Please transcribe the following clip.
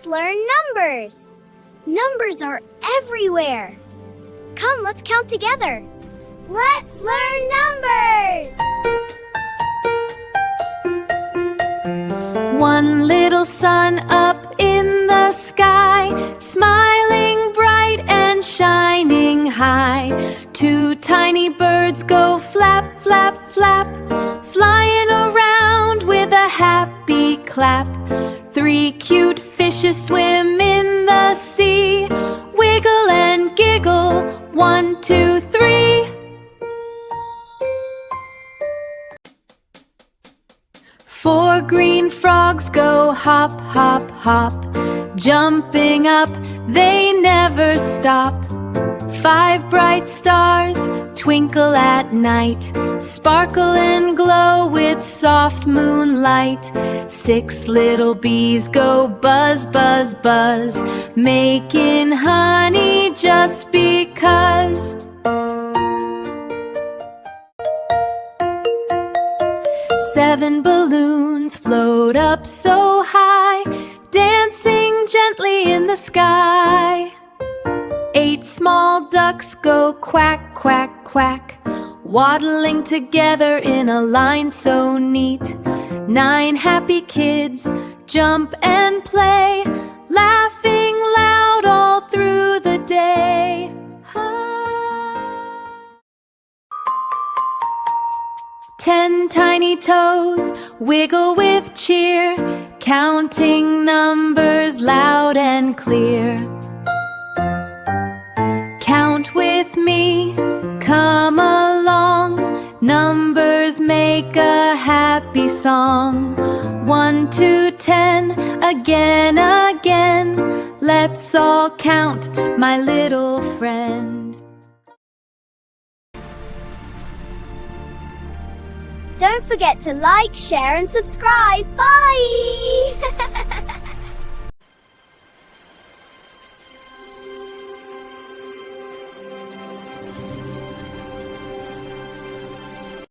Let's learn numbers. Numbers are everywhere. Come, let's count together. Let's learn numbers. One little sun up in the sky, smiling bright and shining high. Two tiny birds go flap, flap, flap, flying around with a happy clap. Three cute fishes swim in the sea, wiggle and giggle, 1, 2, 3. Four green frogs go hop, hop, hop, jumping up, they never stop. Five bright stars twinkle at night, sparkle and glow with soft moonlight. Six little bees go buzz, buzz, buzz, making honey just because. Seven balloons float up so high, dancing gently in the sky. Eight small ducks go quack, quack, quack, waddling together in a line so neat. Nine happy kids jump and play, laughing loud all through the day. Ten tiny toes wiggle with cheer, counting numbers loud and clear. Count with me, come along, numbers make a happy song. 1 to 10, again, again, let's all count, my little friend. Don't forget to like, share, and subscribe. Bye!